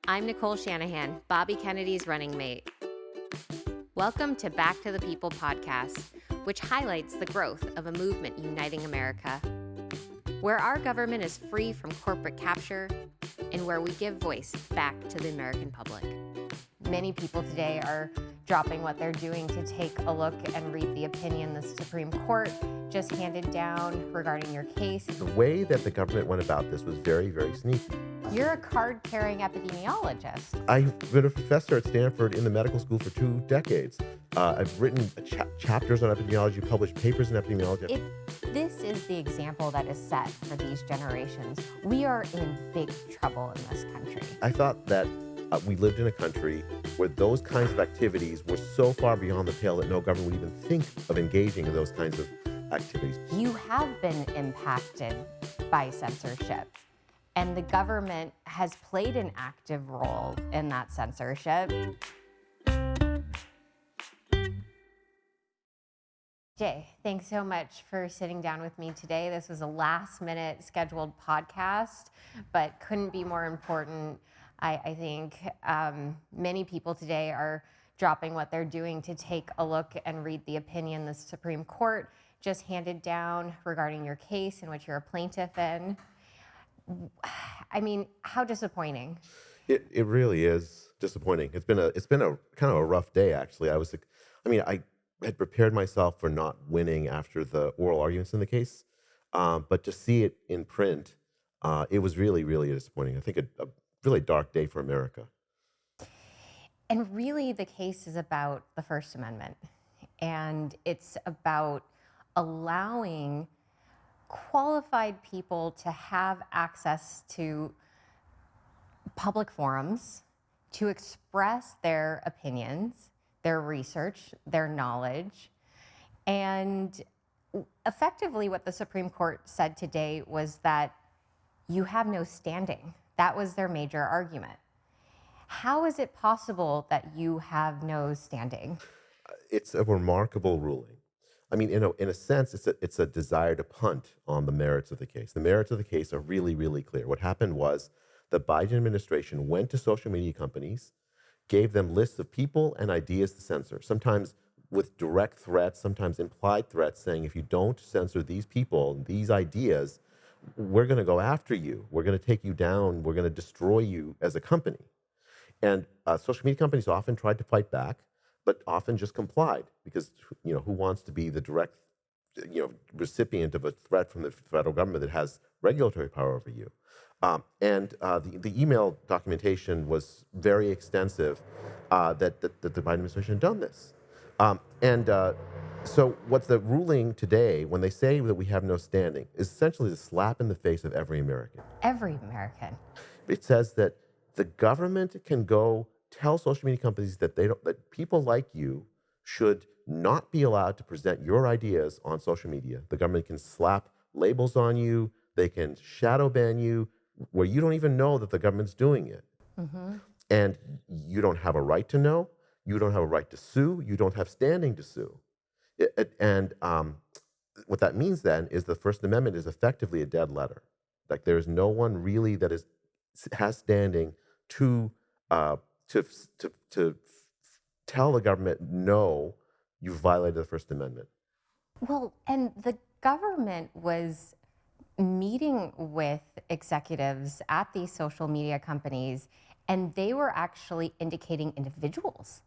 I'm Nicole Shanahan, Bobby Kennedy's running mate. Welcome to Back to the People podcast, which highlights the growth of a movement uniting America, where our government is free from corporate capture and where we give voice back to the American public. Many people today are dropping what they're doing to take a look and read the opinion the Supreme Court just handed down regarding your case. The way that the government went about this was very, very sneaky. You're a card-carrying epidemiologist. I've been a professor at Stanford in the medical school for 2 decades. I've written chapters on epidemiology, published papers in epidemiology. If this is the example that is set for these generations, we are in big trouble in this country. I thought that we lived in a country where those kinds of activities were so far beyond the pale that no government would even think of engaging in those kinds of activities. You have been impacted by censorship, and the government has played an active role in that censorship. Jay, thanks so much for sitting down with me today. This was a last-minute scheduled podcast, but couldn't be more important. I think many people today are dropping what they're doing to take a look and read the opinion the Supreme Court just handed down regarding your case in which you're a plaintiff in. I mean, how disappointing? It really is disappointing. It's been a kind of a rough day, actually. I had prepared myself for not winning after the oral arguments in the case, but to see it in print, it was really, really disappointing. I think a really dark day for America. And really, the case is about the First Amendment, and it's about allowing qualified people to have access to public forums to express their opinions, their research, their knowledge. And effectively, what the Supreme Court said today was that you have no standing. That was their major argument. How is it possible that you have no standing? It's a remarkable ruling. I mean, in a sense, it's a desire to punt on the merits of the case. The merits of the case are really, really clear. What happened was the Biden administration went to social media companies, gave them lists of people and ideas to censor, sometimes with direct threats, sometimes implied threats, saying if you don't censor these people, these ideas, we're going to go after you. We're going to take you down. We're going to destroy you as a company. And social media companies often tried to fight back, but often just complied because, who wants to be the direct, recipient of a threat from the federal government that has regulatory power over you? The email documentation was very extensive that the Biden administration had done this. So what's the ruling today, when they say that we have no standing, is essentially a slap in the face of every American. Every American. It says that the government can go tell social media companies that that people like you should not be allowed to present your ideas on social media. The government can slap labels on you. They can shadow ban you where you don't even know that the government's doing it. Mm-hmm. And you don't have a right to know. You don't have a right to sue. You don't have standing to sue. What that means then is the First Amendment is effectively a dead letter. Like there is no one really that has standing to tell the government, no, you've violated the First Amendment. Well, and the government was meeting with executives at these social media companies, and they were actually indicating individuals.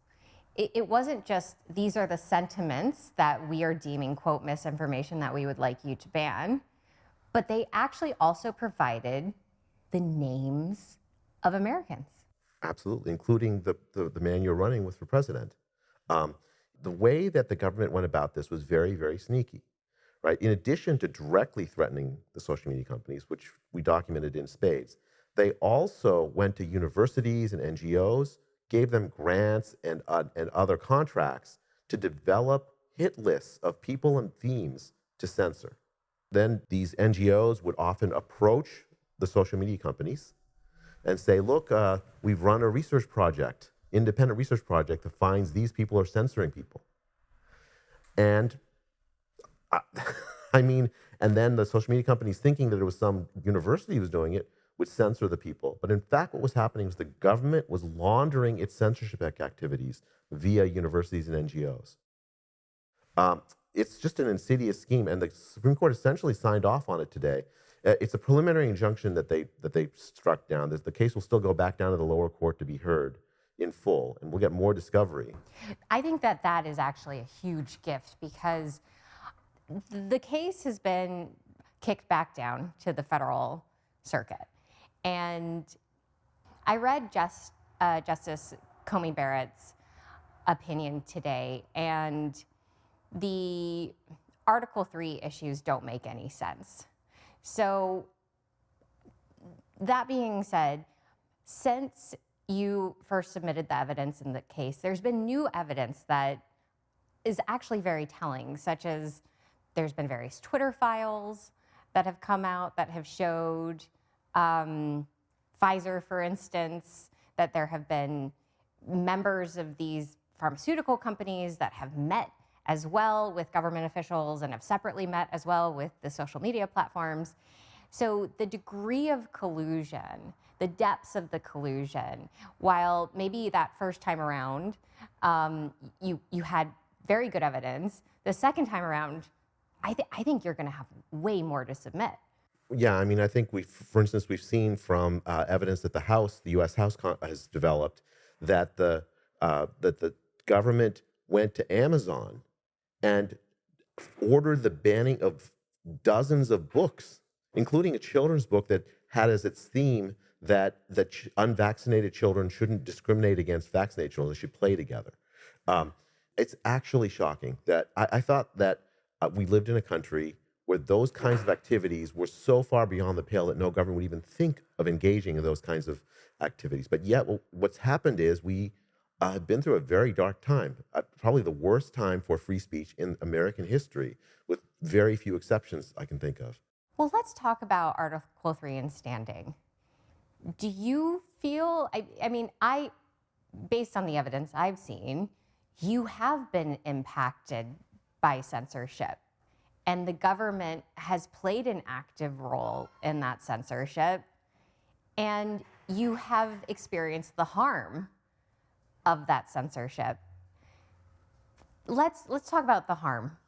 It wasn't just, these are the sentiments that we are deeming, quote, misinformation that we would like you to ban, but they actually also provided the names of Americans. Absolutely, including the man you're running with for president. The way that the government went about this was very, very sneaky, right? In addition to directly threatening the social media companies, which we documented in spades, they also went to universities and NGOs, gave them grants and other contracts to develop hit lists of people and themes to censor. Then these NGOs would often approach the social media companies and say, look, we've run a research project, independent research project that finds these people are censoring people. And and then the social media companies, thinking that it was some university who was doing it, would censor the people. But in fact, what was happening was the government was laundering its censorship activities via universities and NGOs. Um, it's just an insidious scheme, and the Supreme Court essentially signed off on it today. It's a preliminary injunction that they struck down. The case will still go back down to the lower court to be heard in full, and we'll get more discovery. I think that that is actually a huge gift because the case has been kicked back down to the federal circuit. And I read Justice Comey Barrett's opinion today, and the Article 3 issues don't make any sense. So, that being said, since you first submitted the evidence in the case, there's been new evidence that is actually very telling, such as there's been various Twitter files that have come out that have showed Pfizer, for instance, that there have been members of these pharmaceutical companies that have met as well with government officials and have separately met as well with the social media platforms. So the degree of collusion, the depths of the collusion, while maybe that first time around you had very good evidence, the second time around, I think you're going to have way more to submit. Yeah, I mean, I think for instance, we've seen from evidence that the U.S. House has developed that the government went to Amazon and ordered the banning of dozens of books, including a children's book that had as its theme that unvaccinated children shouldn't discriminate against vaccinated children; they should play together. It's actually shocking that I thought that we lived in a country where those kinds of activities were so far beyond the pale that no government would even think of engaging in those kinds of activities. But yet, what's happened is we have been through a very dark time, probably the worst time for free speech in American history, with very few exceptions I can think of. Well, let's talk about Article 3 and standing. Do you feel, based on the evidence I've seen, you have been impacted by censorship, and the government has played an active role in that censorship, and you have experienced the harm of that censorship. Let's talk about the harm.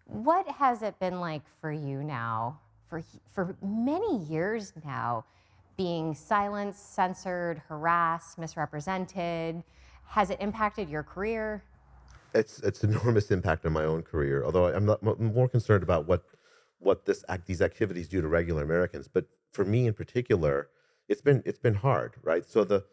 What has it been like for you now, for many years now, being silenced, censored, harassed, misrepresented? Has it impacted your career? It's enormous impact on my own career. Although I'm more concerned about what these activities do to regular Americans. But for me in particular, it's been hard, right? So the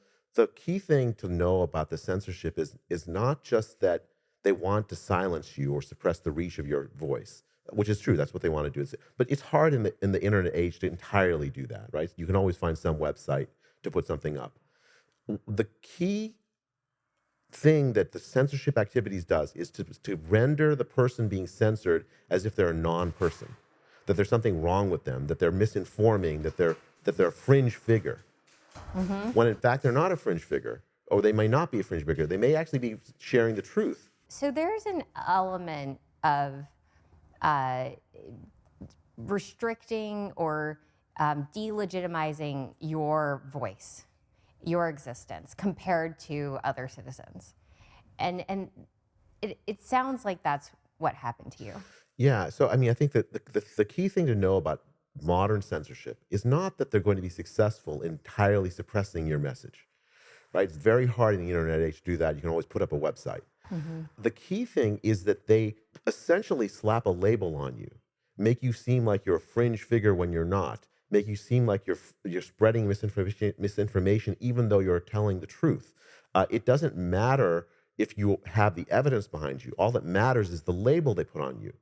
key thing to know about the censorship is not just that they want to silence you or suppress the reach of your voice, which is true. That's what they want to do. But it's hard in the internet age to entirely do that, right? You can always find some website to put something up. The key thing that the censorship activities does is to render the person being censored as if they're a non-person, that there's something wrong with them, that they're misinforming, that they're a fringe figure. Mm-hmm. When in fact they're not a fringe figure, or they may not be a fringe figure. They may actually be sharing the truth. So there's an element of restricting or delegitimizing your voice, your existence, compared to other citizens. And it sounds like that's what happened to you. Yeah, so I mean, I think that the key thing to know about modern censorship is not that they're going to be successful in entirely suppressing your message, right? It's very hard in the internet age to do that. You can always put up a website. Mm-hmm. The key thing is that they essentially slap a label on you, make you seem like you're a fringe figure when you're not, make you seem like you're spreading misinformation even though you're telling the truth. It doesn't matter if you have the evidence behind you. All that matters is the label they put on you.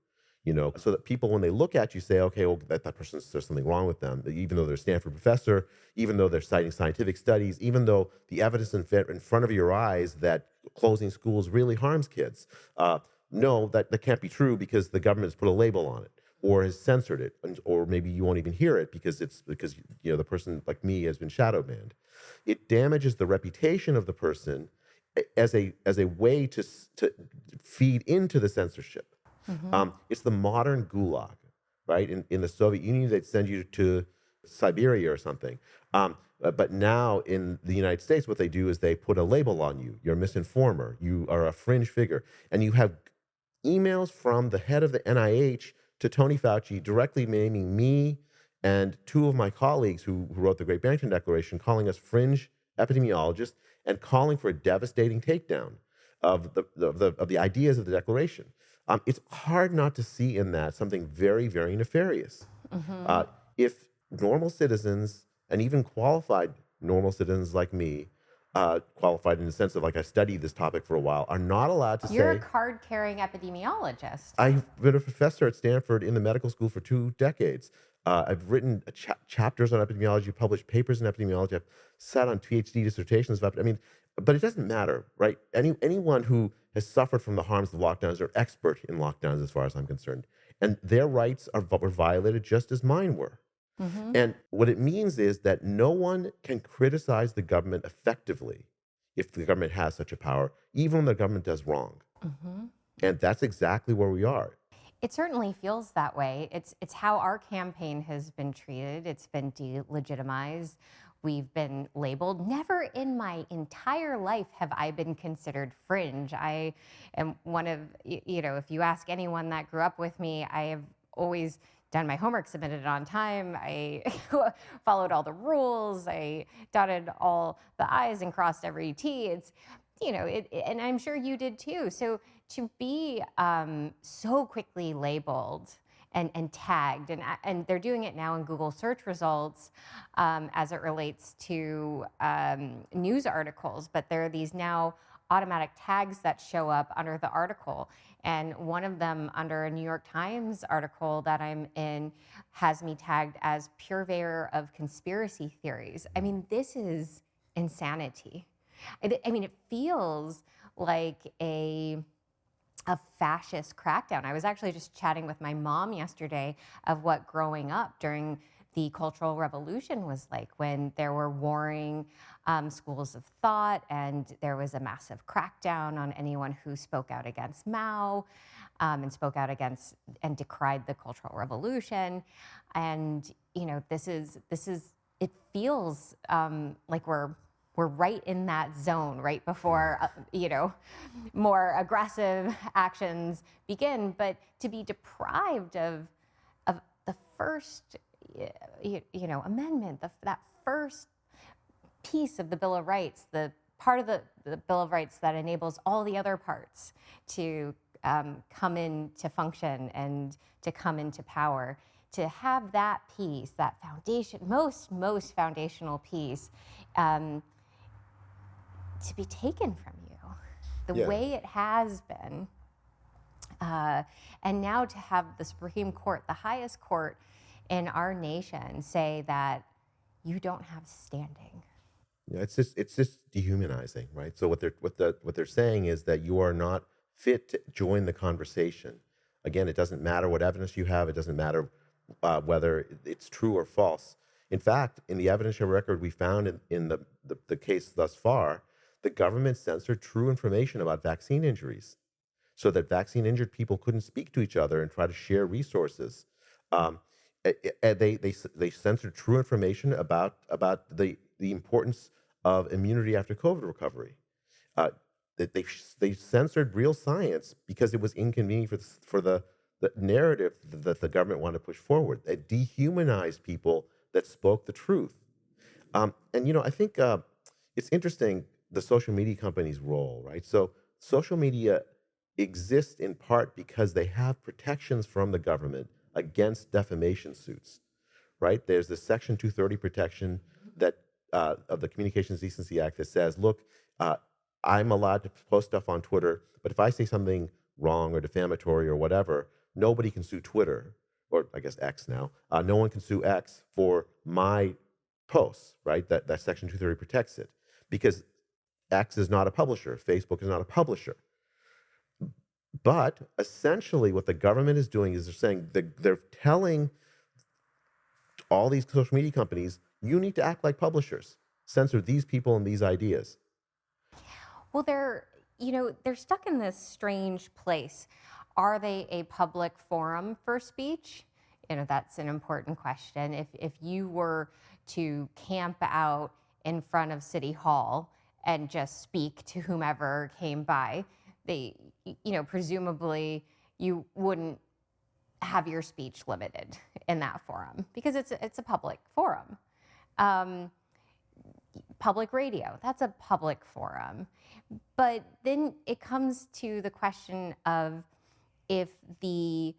So that people, when they look at you, say, okay, well, that person, there's something wrong with them, even though they're a Stanford professor, even though they're citing scientific studies, even though the evidence in front of your eyes that closing schools really harms kids. No, that can't be true because the government has put a label on it or has censored it, or maybe you won't even hear it because the person like me has been shadow banned. It damages the reputation of the person as a way to feed into the censorship. Mm-hmm. It's the modern gulag, right? In the Soviet Union, they'd send you to Siberia or something. But now in the United States, what they do is they put a label on you. You're a misinformer. You are a fringe figure. And you have emails from the head of the NIH to Tony Fauci directly naming me and two of my colleagues who wrote the Great Barrington Declaration, calling us fringe epidemiologists and calling for a devastating takedown of the ideas of the Declaration. It's hard not to see in that something very, very nefarious. Mm-hmm. If normal citizens, and even qualified normal citizens like me, qualified in the sense of like I studied this topic for a while, are not allowed to You're a say, card-carrying epidemiologist. I've been a professor at Stanford in the medical school for 2 decades. I've written chapters on epidemiology, published papers in epidemiology. I've sat on PhD dissertations about. I mean, but it doesn't matter, right? Anyone who has suffered from the harms of lockdowns are expert in lockdowns, as far as I'm concerned, and their rights were violated just as mine were. Mm-hmm. And what it means is that no one can criticize the government effectively if the government has such a power, even when the government does wrong. Mm-hmm. And that's exactly where we are. It certainly feels that way. It's how our campaign has been treated. It's been delegitimized. We've been labeled. Never in my entire life have I been considered fringe. I am one of, if you ask anyone that grew up with me, I have always done my homework, submitted it on time. I followed all the rules. I dotted all the I's and crossed every T. And I'm sure you did too. So to be so quickly labeled and tagged, and they're doing it now in Google search results as it relates to news articles, but there are these now automatic tags that show up under the article. And one of them under a New York Times article that I'm in has me tagged as purveyor of conspiracy theories. I mean, this is insanity. I mean, it feels like a fascist crackdown. I was actually just chatting with my mom yesterday of what growing up during the Cultural Revolution was like, when there were warring schools of thought and there was a massive crackdown on anyone who spoke out against Mao and spoke out against and decried the Cultural Revolution. And this is it feels like we're right in that zone right before more aggressive actions begin. But to be deprived of the first amendment, that first piece of the Bill of Rights, the part of the Bill of Rights that enables all the other parts to come into function and to come into power, to have that piece, that foundation, most foundational piece, to be taken from you the Yeah. way it has been. And now to have the Supreme Court, the highest court in our nation, say that you don't have standing. Yeah, it's just dehumanizing, right? So what they're saying is that you are not fit to join the conversation. Again, it doesn't matter what evidence you have. It doesn't matter whether it's true or false. In fact, in the evidential record we found in the case thus far, the government censored true information about vaccine injuries, so that vaccine injured people couldn't speak to each other and try to share resources. Um, they censored true information about the importance of immunity after COVID recovery. Uh, they censored real science because it was inconvenient for the narrative that the government wanted to push forward. They dehumanized people that spoke the truth. And I think it's interesting, the social media companies' role, right? So social media exists in part because they have protections from the government against defamation suits, right? There's the Section 230 protection that of the Communications Decency Act that says, look, I'm allowed to post stuff on Twitter, but if I say something wrong or defamatory or whatever, nobody can sue Twitter, or I guess X now. No one can sue X for my posts, right? That Section 230 protects it because X is not a publisher. Facebook is not a publisher. But essentially, what the government is doing is they're saying they're telling all these social media companies, you need to act like publishers, censor these people and these ideas. Well, they're stuck in this strange place. Are they a public forum for speech? That's an important question. If you were to camp out in front of City Hall and just speak to whomever came by, they, presumably you wouldn't have your speech limited in that forum because it's a public forum. Um, Public radio, that's a public forum. But then it comes to the question of if the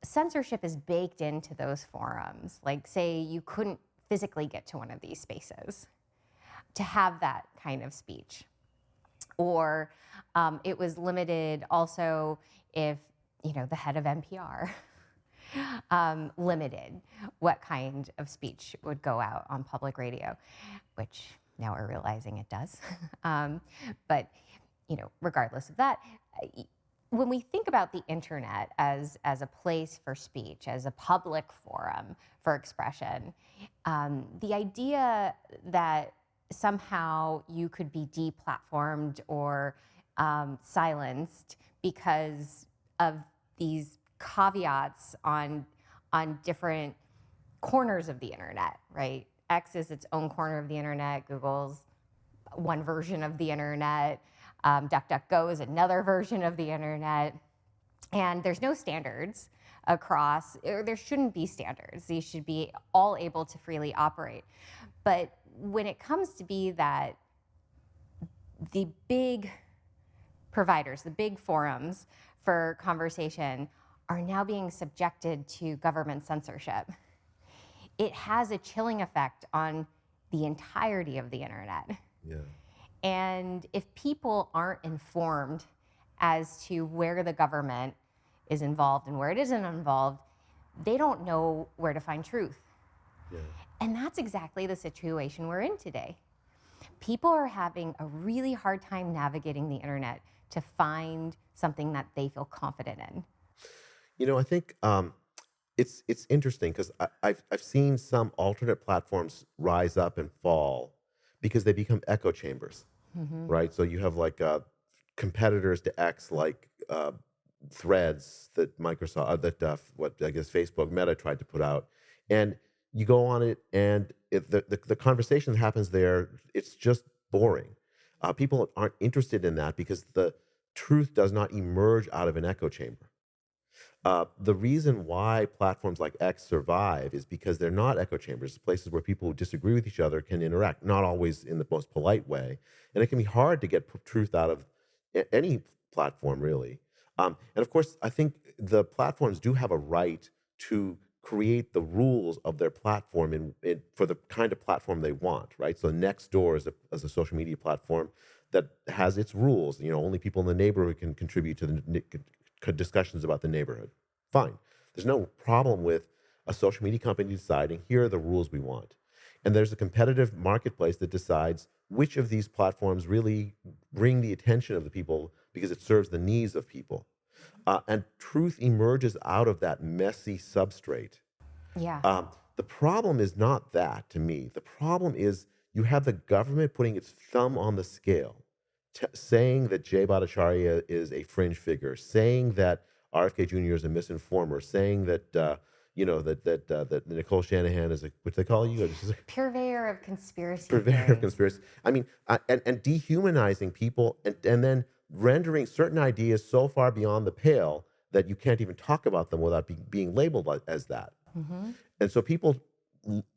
censorship is baked into those forums, like say you couldn't physically get to one of these spaces to have that kind of speech, or it was limited also if the head of NPR limited what kind of speech would go out on public radio, which now we're realizing it does. But regardless of that, when we think about the internet as a place for speech, as a public forum for expression, the idea that somehow you could be deplatformed or silenced because of these caveats on different corners of the internet, right? X is its own corner of the internet. Google's one version of the internet. DuckDuckGo is another version of the internet. And there's no standards across, or there shouldn't be standards. These should be all able to freely operate. But when it comes to be that the big providers, the big forums for conversation are now being subjected to government censorship, it has a chilling effect on the entirety of the internet. Yeah. And if people aren't informed as to where the government is involved and where it isn't involved, they don't know where to find truth. Yeah. And that's exactly the situation we're in today. People are having a really hard time navigating the internet to find something that they feel confident in. I think it's interesting because I've seen some alternate platforms rise up and fall because they become echo chambers, right? So you have like competitors to X, like Threads that Microsoft, what I guess Facebook, Meta tried to put out, and you go on it, and the conversation that happens there, it's just boring. People aren't interested in that because the truth does not emerge out of an echo chamber. The reason why platforms like X survive is because they're not echo chambers, places where people who disagree with each other can interact, not always in the most polite way. And it can be hard to get truth out of any platform, really. And of course, I think the platforms do have a right to create the rules of their platform for the kind of platform they want, right? So Nextdoor is a social media platform that has its rules. Only people in the neighborhood can contribute to the discussions about the neighborhood. Fine. There's no problem with a social media company deciding, here are the rules we want. And there's a competitive marketplace that decides which of these platforms really bring the attention of the people because it serves the needs of people. And truth emerges out of that messy substrate. Yeah. The problem is not that, to me. The problem is you have the government putting its thumb on the scale, saying that Jay Bhattacharya is a fringe figure, saying that RFK Jr. is a misinformer, saying that that Nicole Shanahan is what they call you, Purveyor of conspiracy purveyor of theories. conspiracy. I mean, and dehumanizing people, and then rendering certain ideas so far beyond the pale that you can't even talk about them without being labeled as that. And so people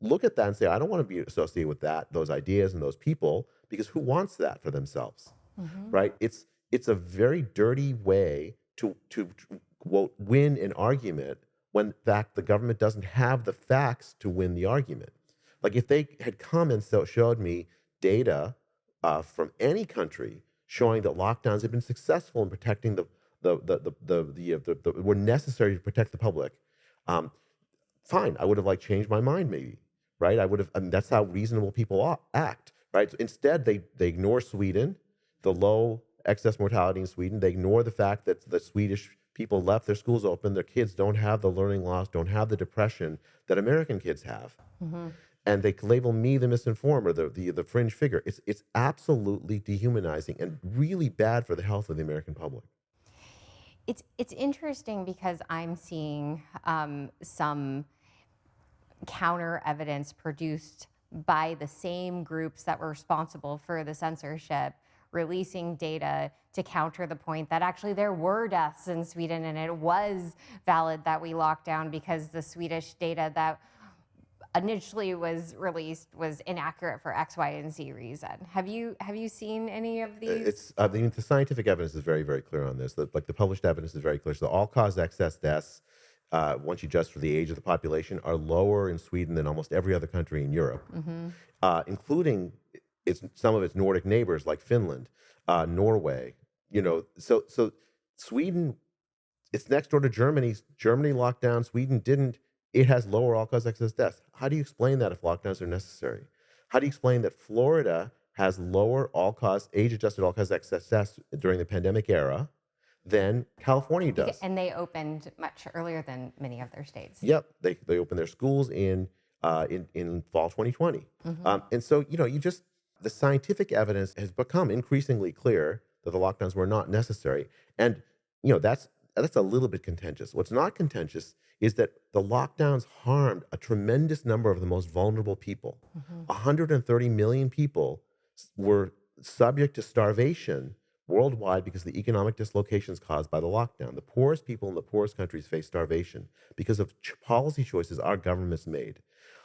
look at that and say, I don't want to be associated with those ideas and those people, because who wants that for themselves, right? It's a very dirty way to quote, win an argument when in fact the government doesn't have the facts to win the argument. Like if they had come and showed me data from any country showing that lockdowns have been successful in protecting were necessary to protect the public, fine, I would have changed my mind maybe, right? I would have. I mean, that's how reasonable people act, right? So instead, they ignore Sweden, the low excess mortality in Sweden. They ignore the fact that the Swedish people left their schools open. Their kids don't have the learning loss, don't have the depression that American kids have. And they label me the misinformer, the fringe figure. It's absolutely dehumanizing and really bad for the health of the American public. It's interesting because I'm seeing some counter evidence produced by the same groups that were responsible for the censorship releasing data to counter the point that actually there were deaths in Sweden and it was valid that we locked down because the Swedish data that initially was released was inaccurate for X, Y, and Z reason. Have you seen any of these? I mean, the scientific evidence is very, very clear on this. Like the published evidence is very clear. So all-cause excess deaths, once you adjust for the age of the population, are lower in Sweden than almost every other country in Europe, including some of its Nordic neighbors like Finland, Norway. So Sweden, it's next door to Germany. Germany locked down. Sweden didn't. It has lower all-cause excess deaths. How do you explain that if lockdowns are necessary? How do you explain that Florida has lower all-cause, age-adjusted all-cause excess deaths during the pandemic era than California does? And they opened much earlier than many of their states. Yep, they opened their schools in fall 2020, and so the scientific evidence has become increasingly clear that the lockdowns were not necessary, and that's a little bit contentious. What's not contentious is that the lockdowns harmed a tremendous number of the most vulnerable people. 130 million people were subject to starvation worldwide because of the economic dislocations caused by the lockdown. The poorest people in the poorest countries face starvation because of policy choices our governments made.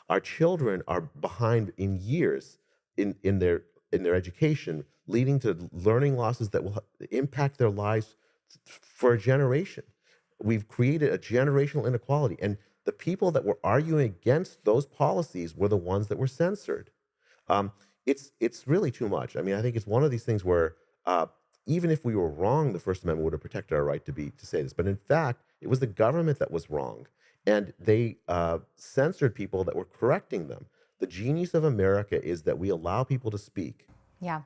Our children are behind in years in their education, leading to learning losses that will impact their lives for a generation. We've created a generational inequality, and the people that were arguing against those policies were the ones that were censored. It's really too much. I mean, I think it's one of these things where even if we were wrong, the First Amendment would have protected our right to say this. But in fact, it was the government that was wrong, and they censored people that were correcting them. The genius of America is that we allow people to speak. Yeah.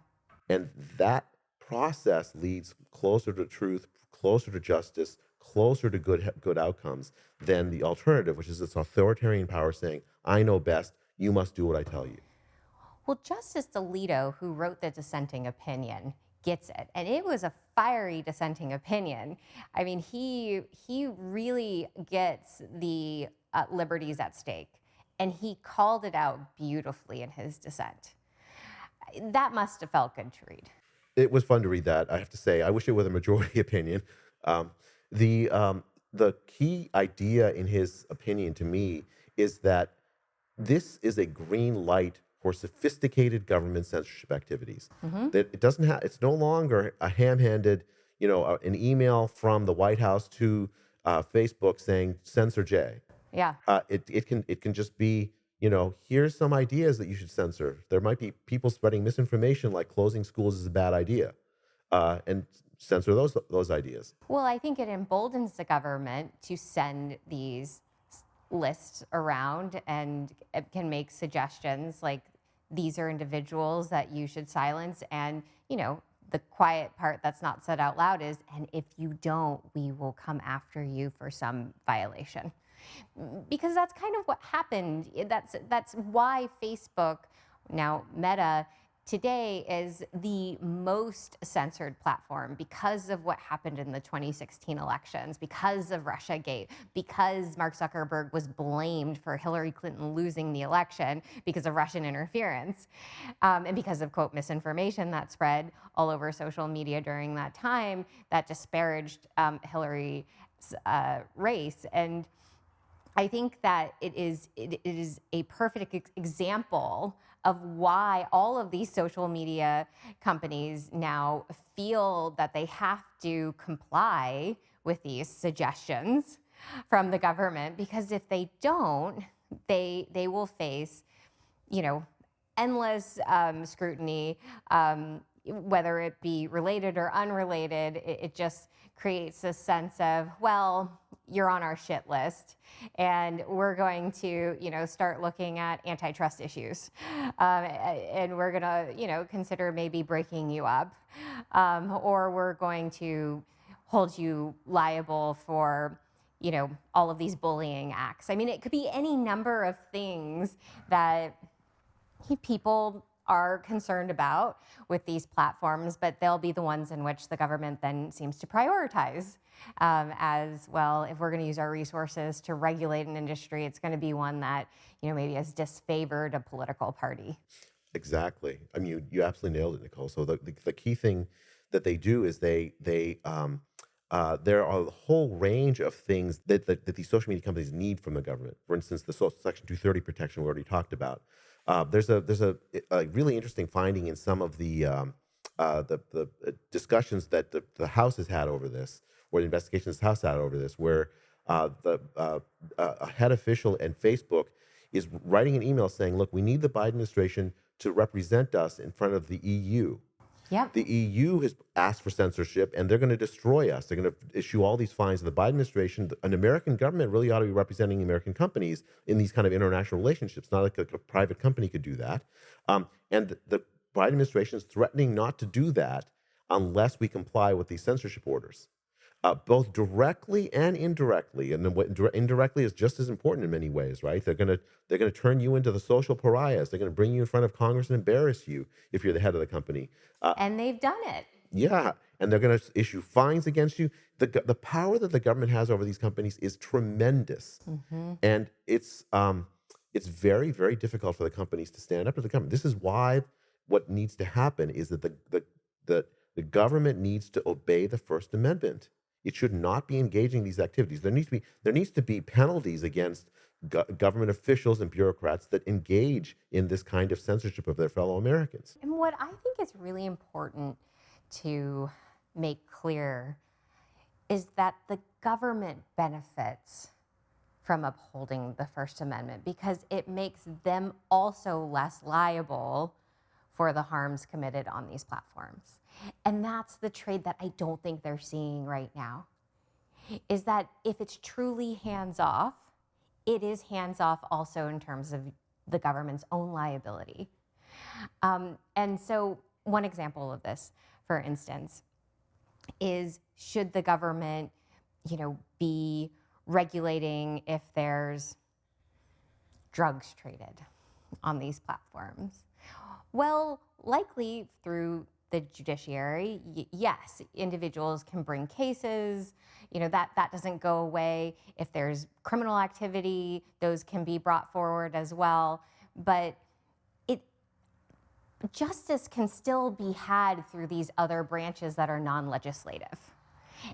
And that process leads closer to truth, closer to justice, closer to good outcomes than the alternative, which is this authoritarian power saying, I know best, you must do what I tell you. Well, Justice Alito, who wrote the dissenting opinion, gets it. And it was a fiery dissenting opinion. I mean, he really gets the liberties at stake. And he called it out beautifully in his dissent. That must have felt good to read. It was fun to read that, I have to say. I wish it were the majority opinion. The key idea in his opinion to me is that this is a green light for sophisticated government censorship activities. That it doesn't have, it's no longer a ham-handed, an email from the White House to Facebook saying censor J. Yeah. It can just be, here's some ideas that you should censor. There might be people spreading misinformation like closing schools is a bad idea, and censor those ideas. Well, I think it emboldens the government to send these lists around and it can make suggestions like these are individuals that you should silence. And, the quiet part that's not said out loud is, and if you don't, we will come after you for some violation. Because that's kind of what happened. That's why Facebook, now Meta, today is the most censored platform because of what happened in the 2016 elections, because of Russiagate, because Mark Zuckerberg was blamed for Hillary Clinton losing the election because of Russian interference, and because of, quote, misinformation that spread all over social media during that time that disparaged Hillary's race. And I think that it is a perfect example of why all of these social media companies now feel that they have to comply with these suggestions from the government, because if they don't, they will face, endless scrutiny, whether it be related or unrelated. It just creates a sense of, well, you're on our shit list, and we're going to, start looking at antitrust issues, and we're going to, consider maybe breaking you up, or we're going to hold you liable for, all of these bullying acts. I mean, it could be any number of things that people are concerned about with these platforms, but they'll be the ones in which the government then seems to prioritize as well. If we're going to use our resources to regulate an industry, it's going to be one that, maybe has disfavored a political party. Exactly. I mean, you absolutely nailed it, Nicole. So the key thing that they do is there are a whole range of things that these social media companies need from the government. For instance, the Section 230 protection we already talked about. There's a really interesting finding in some of the discussions that the House has had over this, or the investigations the House had over this, where a head official at Facebook is writing an email saying, "Look, we need the Biden administration to represent us in front of the EU. Yep. The EU has asked for censorship, and they're going to destroy us. They're going to issue all these fines to the Biden administration. An American government really ought to be representing American companies in these kind of international relationships. Not like a private company could do that." And the Biden administration is threatening not to do that unless we comply with these censorship orders, both directly and indirectly. And then indirectly is just as important in many ways, right? They're gonna turn you into the social pariahs. They're gonna bring you in front of Congress and embarrass you if you're the head of the company. And they've done it. Yeah, and they're going to issue fines against you. The power that the government has over these companies is tremendous, and it's very, very difficult for the companies to stand up to the government. This is why what needs to happen is that the government needs to obey the First Amendment. It should not be engaging in these activities. There needs to be penalties against government officials and bureaucrats that engage in this kind of censorship of their fellow Americans. And what I think is really important to make clear is that the government benefits from upholding the First Amendment because it makes them also less liable for the harms committed on these platforms. And that's the trade that I don't think they're seeing right now, is that if it's truly hands-off, it is hands-off also in terms of the government's own liability. And so one example of this, for instance, is should the government, be regulating if there's drugs traded on these platforms? Well, likely through the judiciary, yes, individuals can bring cases. That doesn't go away. If there's criminal activity, those can be brought forward as well. But justice can still be had through these other branches that are non-legislative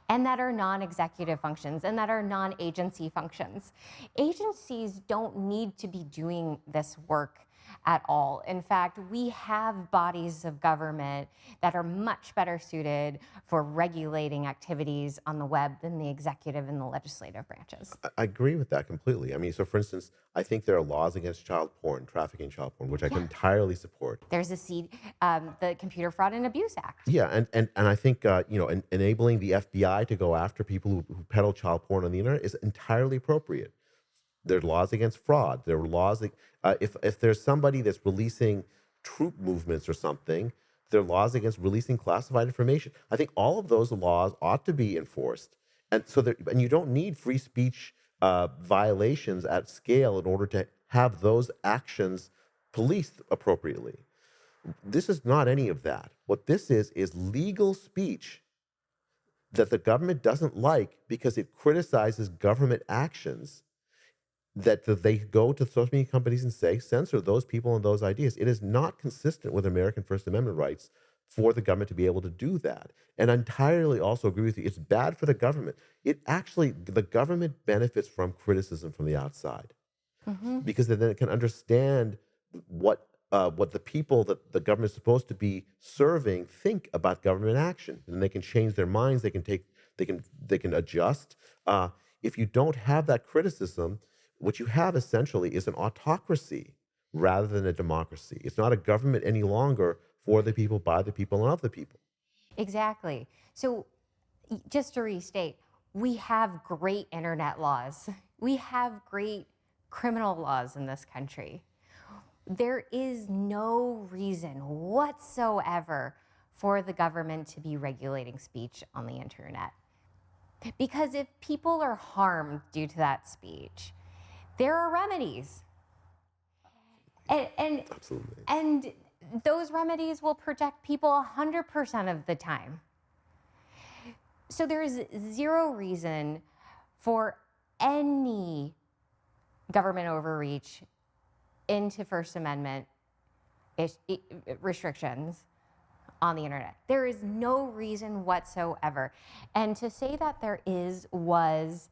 and that are non-executive functions and that are non-agency functions. Agencies don't need to be doing this work at all. In fact, we have bodies of government that are much better suited for regulating activities on the web than the executive and the legislative branches. I agree with that completely. I mean, so for instance, I think there are laws against child porn, trafficking child porn, which I can entirely support. There's the Computer Fraud and Abuse Act. Yeah, and I think enabling the FBI to go after people who peddle child porn on the internet is entirely appropriate. There are laws against fraud. There are laws if there's somebody that's releasing troop movements or something, there are laws against releasing classified information. I think all of those laws ought to be enforced, and you don't need free speech violations at scale in order to have those actions policed appropriately. This is not any of that. What this is legal speech that the government doesn't like because it criticizes government actions, that they go to social media companies and say, censor those people and those ideas. It is not consistent with American First Amendment rights for the government to be able to do that. And I entirely also agree with you. It's bad for the government. The government benefits from criticism from the outside because then it can understand what the people that the government is supposed to be serving think about government action, and they can change their minds. They can adjust. If you don't have that criticism, what you have essentially is an autocracy rather than a democracy. It's not a government any longer for the people, by the people, and of the people. Exactly. So just to restate, we have great internet laws. We have great criminal laws in this country. There is no reason whatsoever for the government to be regulating speech on the internet. Because if people are harmed due to that speech, there are remedies. And Absolutely. and those remedies will protect people 100% of the time. So there is zero reason for any government overreach into First Amendment restrictions on the internet. There is no reason whatsoever. And to say that there is, was,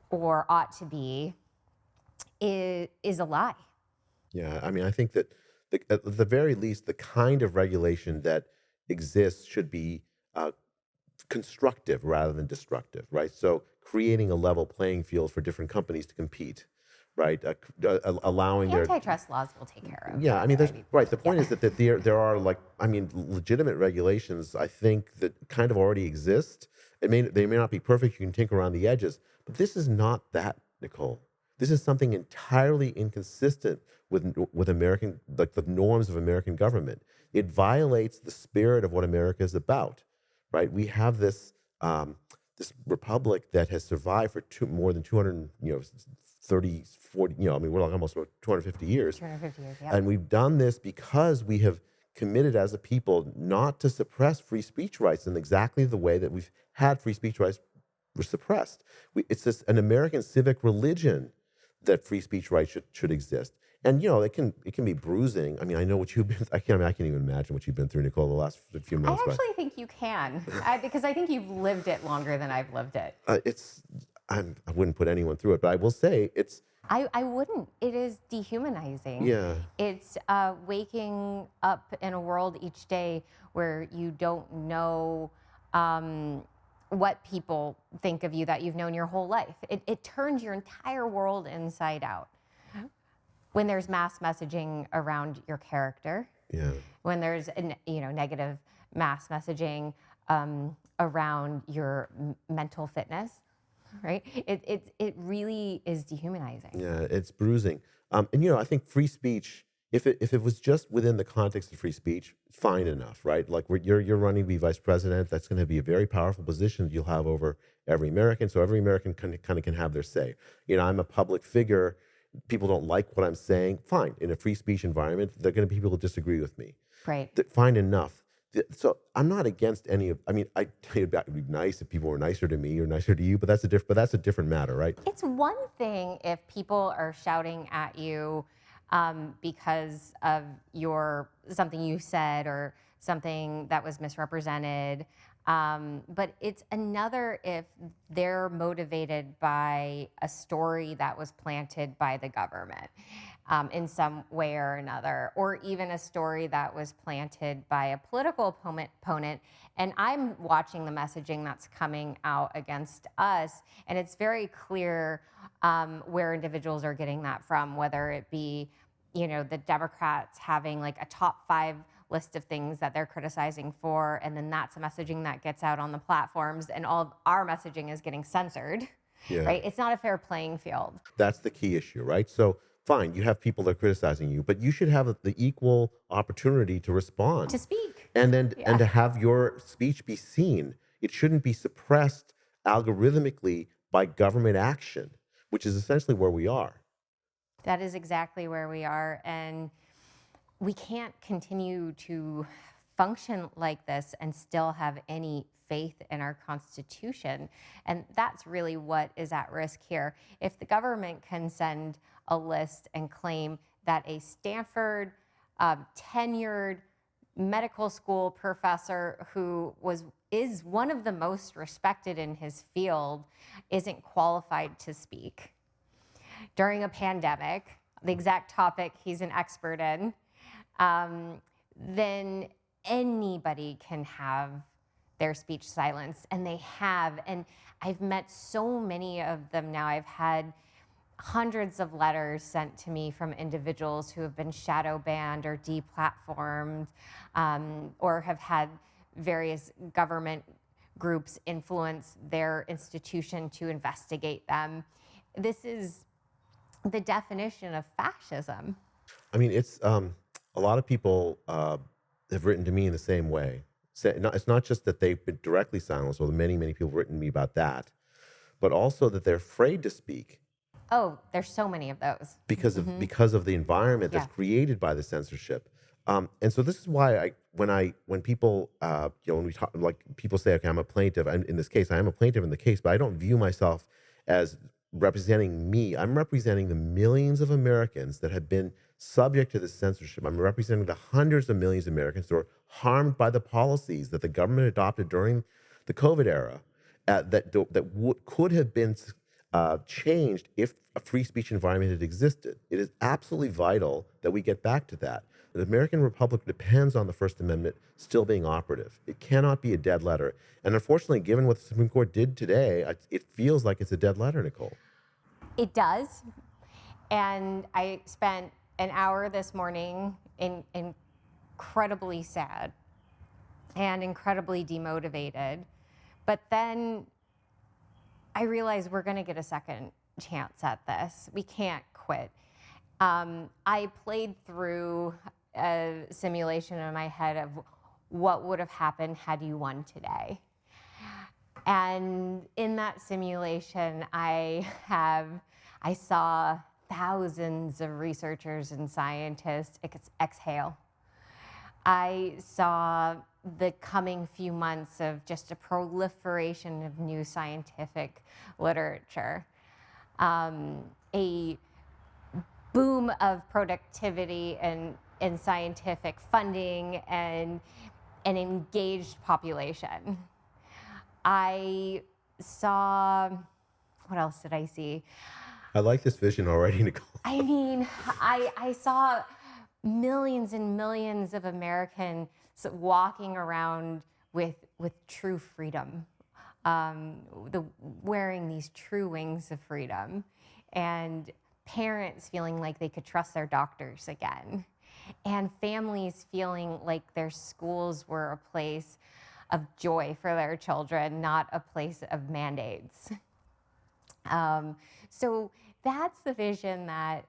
or ought to be is a lie. Yeah, I mean, I think that at the very least, the kind of regulation that exists should be uh, constructive rather than destructive, right? So creating a level playing field for different companies to compete, right? Allowing their Antitrust laws will take care of yeah, I that. mean, there's right. The point Yeah. is that there are like I mean legitimate regulations. I think that kind of already exist. They may not be perfect. You can tinker around the edges, but this is not that, Nicole. This is something entirely inconsistent with American like the norms of American government. It violates the spirit of what America is about, right? We have this republic that has survived for more than 200 30, 40, I mean, we're like almost 250 years. 250 years, yeah. And we've done this because we have committed as a people not to suppress free speech rights in exactly the way that we've had free speech rights were suppressed. It's this, an American civic religion that free speech rights should exist. And it can be bruising. I mean, I know what you've been. I can't even imagine what you've been through, Nicole, the last few I months. actually think you can, because I think you've lived it longer than I've lived it. I wouldn't put anyone through it, but I will say it's. I wouldn't. It is dehumanizing. Yeah. It's waking up in a world each day where you don't know what people think of you that you've known your whole life. It turns your entire world inside out. When there's mass messaging around your character, Yeah. when there's negative mass messaging around your mental fitness, right? It really is dehumanizing. Yeah, it's bruising. And I think free speech, if it was just within the context of free speech, fine enough, right? Like you're running to be vice president, that's going to be a very powerful position that you'll have over every American. So every American kind of can have their say. I'm a public figure. People don't like what I'm saying. Fine. In a free speech environment, there are going to be people who disagree with me. Right. Fine enough. So I'm not against any of. I mean, I tell you, it would be nice if people were nicer to me or nicer to you, but that's a different matter, right? It's one thing if people are shouting at you because of something you said or something that was misrepresented. But it's another if they're motivated by a story that was planted by the government in some way or another, or even a story that was planted by a political opponent. And I'm watching the messaging that's coming out against us, and it's very clear where individuals are getting that from, whether it be, the Democrats having like a top 5 list of things that they're criticizing for, and then that's a messaging that gets out on the platforms, and all our messaging is getting censored. Yeah. Right? It's not a fair playing field. That's the key issue, right? So fine, you have people that are criticizing you, but you should have the equal opportunity to respond, To speak. and to have your speech be seen. It shouldn't be suppressed algorithmically by government action, which is essentially where we are. That is exactly where we are, and we can't continue to function like this and still have any faith in our Constitution. And that's really what is at risk here. If the government can send a list and claim that a Stanford tenured medical school professor who is one of the most respected in his field isn't qualified to speak during a pandemic, the exact topic he's an expert in, then anybody can have their speech silenced, and they have. And I've met so many of them now. I've had hundreds of letters sent to me from individuals who have been shadow banned or deplatformed, or have had various government groups influence their institution to investigate them. This is the definition of fascism. I mean, it's a lot of people have written to me in the same way. It's not just that they've been directly silenced, although many people have written to me about that, but also that they're afraid to speak. Oh, there's so many of those. Because of the environment that's Yeah. created by the censorship. And so this is why when people, when we talk, like people say, okay, I'm a plaintiff. In this case, I am a plaintiff in the case, but I don't view myself as representing me. I'm representing the millions of Americans that have been subject to this censorship. I'm representing the hundreds of millions of Americans who are harmed by the policies that the government adopted during the COVID era, could have been changed if a free speech environment had existed. It is absolutely vital that we get back to that. The American Republic depends on the First Amendment still being operative. It cannot be a dead letter. And unfortunately, given what the Supreme Court did today, it feels like it's a dead letter, Nicole. It does. And I spent an hour this morning incredibly sad and incredibly demotivated. But then I realized we're going to get a second chance at this. We can't quit. I played through a simulation in my head of what would have happened had you won today. And in that simulation, I saw thousands of researchers and scientists exhale. I saw the coming few months of just a proliferation of new scientific literature, a boom of productivity and scientific funding and an engaged population. I saw, what else did I see? I like this vision already, Nicole. I mean, I saw millions and millions of Americans walking around with true freedom, wearing these true wings of freedom, and parents feeling like they could trust their doctors again, and families feeling like their schools were a place of joy for their children, not a place of mandates. So that's the vision that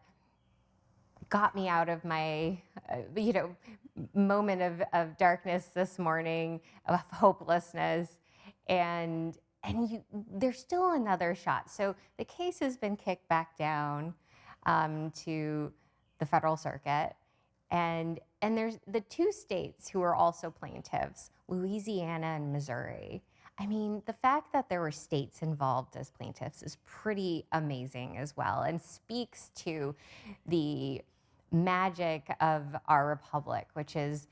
got me out of my, moment of darkness this morning, of hopelessness, and there's still another shot. So the case has been kicked back down to the federal circuit, and there's the two states who are also plaintiffs, Louisiana and Missouri. I mean, the fact that there were states involved as plaintiffs is pretty amazing as well, and speaks to the magic of our republic, which is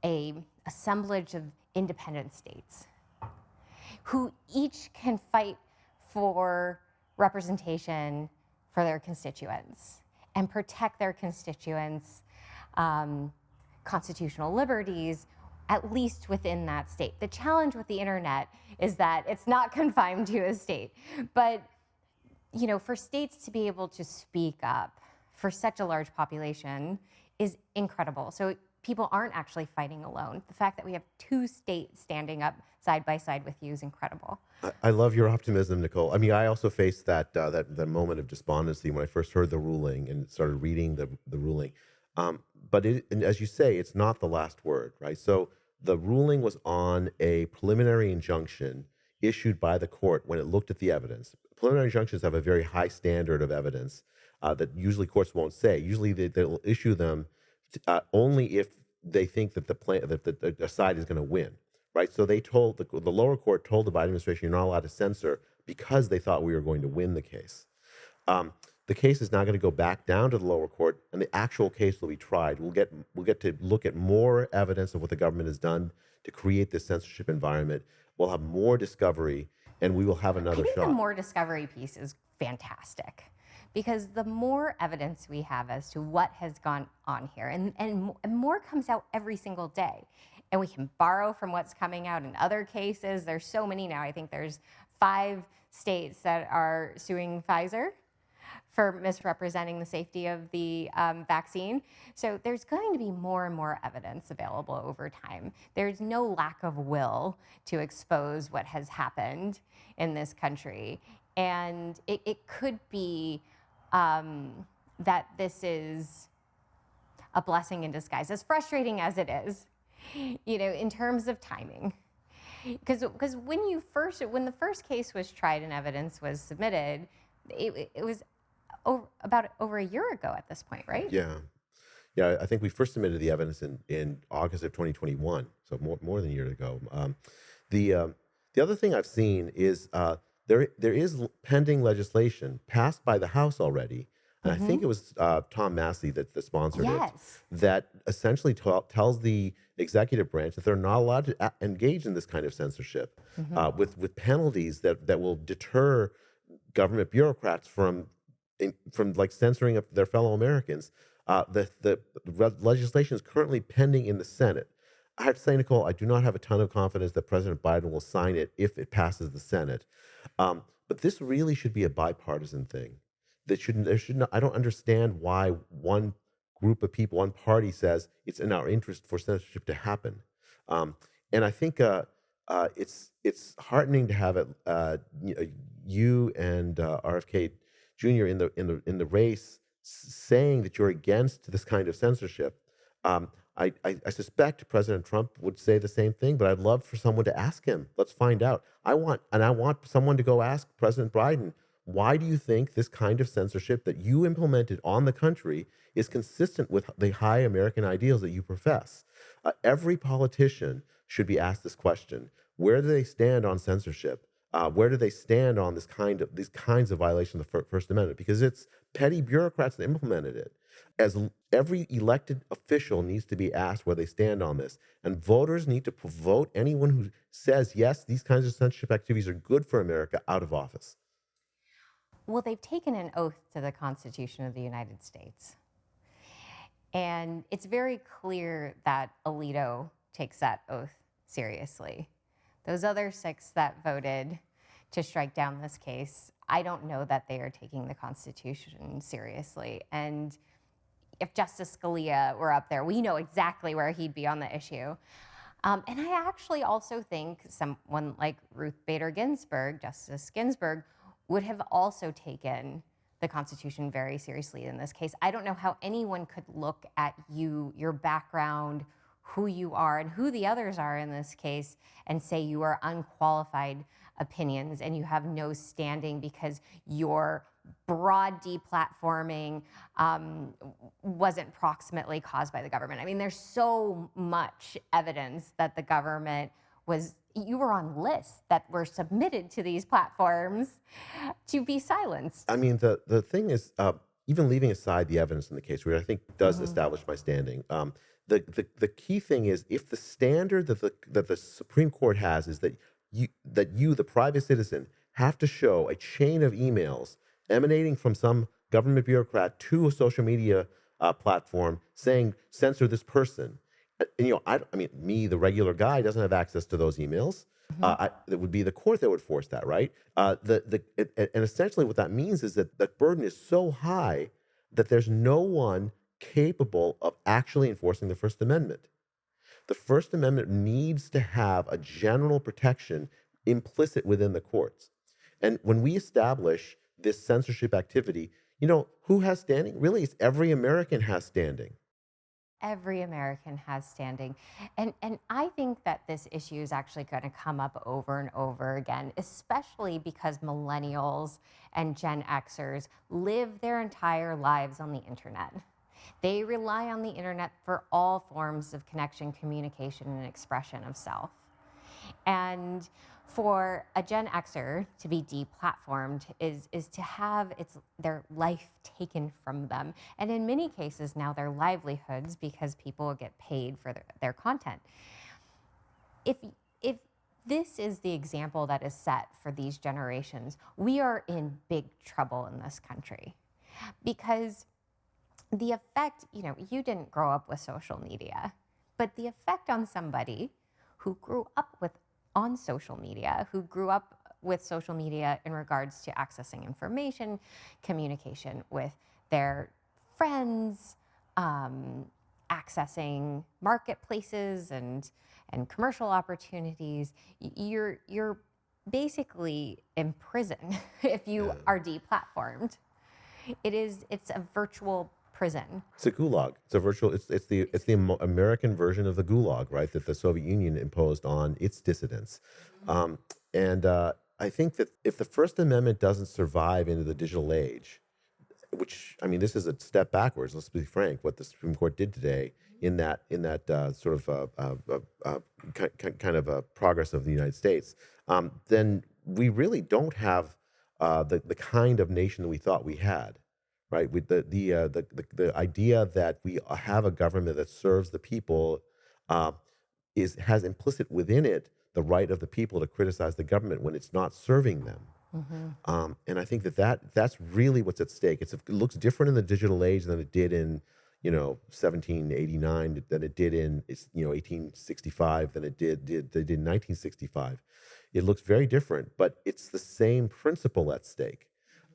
a assemblage of independent states who each can fight for representation for their constituents and protect their constituents' constitutional liberties, at least within that state. The challenge with the internet is that it's not confined to a state. But, for states to be able to speak up for such a large population is incredible. So people aren't actually fighting alone. The fact that we have two states standing up side by side with you is incredible. I love your optimism, Nicole. I mean, I also faced that moment of despondency when I first heard the ruling and started reading the ruling. But and as you say, it's not the last word, right? So the ruling was on a preliminary injunction issued by the court when it looked at the evidence. Preliminary injunctions have a very high standard of evidence that usually courts won't say. Usually they'll issue them only if they think that the side is going to win, right? So they told the lower court told the Biden administration, you're not allowed to censor because they thought we were going to win the case. The case is now going to go back down to the lower court, and the actual case will be tried. We'll get to look at more evidence of what the government has done to create this censorship environment. We'll have more discovery, and we will have another shot. The more discovery piece is fantastic, because the more evidence we have as to what has gone on here, and more comes out every single day, and we can borrow from what's coming out in other cases. There's so many now. I think there's 5 states that are suing Pfizer for misrepresenting the safety of the vaccine. So there's going to be more and more evidence available over time. There's no lack of will to expose what has happened in this country. And it could be that this is a blessing in disguise, as frustrating as it is, in terms of timing. Because when the first case was tried and evidence was submitted, it was over a year ago at this point, right? Yeah. Yeah, I think we first submitted the evidence in August of 2021, so more than a year ago. The um, the other thing I've seen is there is pending legislation passed by the House already, and I think Hmm. it was Tom Massey that sponsored it, Yes. that essentially tells the executive branch that they're not allowed to engage in this kind of censorship, Hmm. with penalties that will deter government bureaucrats from like censoring their fellow Americans. The legislation is currently pending in the Senate. I have to say, Nicole, I do not have a ton of confidence that President Biden will sign it if it passes the Senate. But this really should be a bipartisan thing. That shouldn't there should not. I don't understand why one group of people, one party says it's in our interest for censorship to happen. Um, and I think it's heartening to have you and RFK Jr. in the race saying that you're against this kind of censorship. I suspect President Trump would say the same thing, but I'd love for someone to ask him. Let's find out. I want someone to go ask President Biden, why do you think this kind of censorship that you implemented on the country is consistent with the high American ideals that you profess? Every politician should be asked this question: where do they stand on censorship? Where do they stand on these kinds of violations of the First Amendment? Because it's petty bureaucrats that implemented it. Every elected official needs to be asked where they stand on this, and voters need to vote anyone who says yes, these kinds of censorship activities are good for America out of office. Well, they've taken an oath to the Constitution of the United States. And it's very clear that Alito takes that oath seriously. Those other 6 that voted to strike down this case, I don't know that they are taking the Constitution seriously. And if Justice Scalia were up there, we know exactly where he'd be on the issue. And I actually also think someone like Ruth Bader Ginsburg, Justice Ginsburg, would have also taken the Constitution very seriously in this case. I don't know how anyone could look at you, your background, who you are, and who the others are in this case, and say you are unqualified opinions and you have no standing because your broad deplatforming wasn't proximately caused by the government. I mean, there's so much evidence that the government you were on lists that were submitted to these platforms to be silenced. I mean, the thing is, even leaving aside the evidence in the case, which I think does Mhm. establish my standing, the key thing is, if the standard that the Supreme Court has is that you, the private citizen, have to show a chain of emails emanating from some government bureaucrat to a social media platform saying censor this person. And, I mean, me, the regular guy, doesn't have access to those emails. Mhm. It would be the court that would force that, right? And essentially what that means is that the burden is so high that there's no one capable of actually enforcing the First Amendment. The First Amendment needs to have a general protection implicit within the courts. And when we establish this censorship activity, who has standing? Really, it's every American has standing. Every American has standing. And I think that this issue is actually going to come up over and over again, especially because millennials and Gen Xers live their entire lives on the internet. They rely on the internet for all forms of connection, communication, and expression of self. And for a Gen Xer to be deplatformed is to have their life taken from them. And in many cases now their livelihoods, because people get paid for their content. If if this is the example that is set for these generations, we are in big trouble in this country. Because the effect, you didn't grow up with social media, but the effect on somebody who grew up on social media, who grew up with social media in regards to accessing information, communication with their friends, um, accessing marketplaces and commercial opportunities, you're basically in prison if you Yeah. are deplatformed. It's a virtual prison. It's a gulag. It's a virtual. It's the American version of the gulag, right? That the Soviet Union imposed on its dissidents. Um, and I think that if the First Amendment doesn't survive into the digital age, which I mean, this is a step backwards. Let's be frank. What the Supreme Court did today in that sort of kind of a progress of the United States, then we really don't have the kind of nation that we thought we had, right? With the idea that we have a government that serves the people uh, has implicit within it the right of the people to criticize the government when it's not serving them. Hmm. And I think that's really what's at stake. It looks different in the digital age than it did in, 1789, than it did in, 1865, than they did in 1965. It looks very different, but it's the same principle at stake.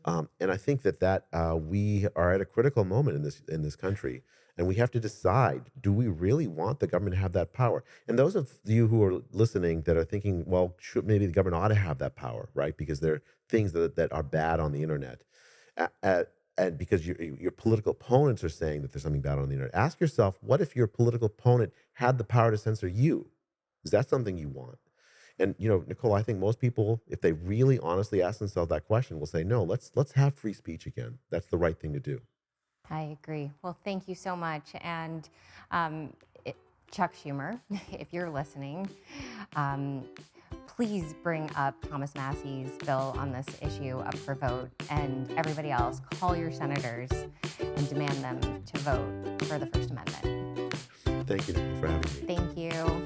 And I think that we are at a critical moment in this country, and we have to decide: do we really want the government to have that power? And those of you who are listening that are thinking, well, maybe the government ought to have that power, right? Because there are things that are bad on the internet, and because your political opponents are saying that there's something bad on the internet. Ask yourself, what if your political opponent had the power to censor you? Is that something you want? And Nicole, I think most people, if they really honestly ask themselves that question, will say, no, let's have free speech again. That's the right thing to do. I agree. Well, thank you so much. And um, it, Chuck Schumer, if you're listening, um, please bring up Thomas Massey's bill on this issue up for vote. And everybody else, call your senators and demand them to vote for the First Amendment. Thank you, Nicole, for having me. Thank you.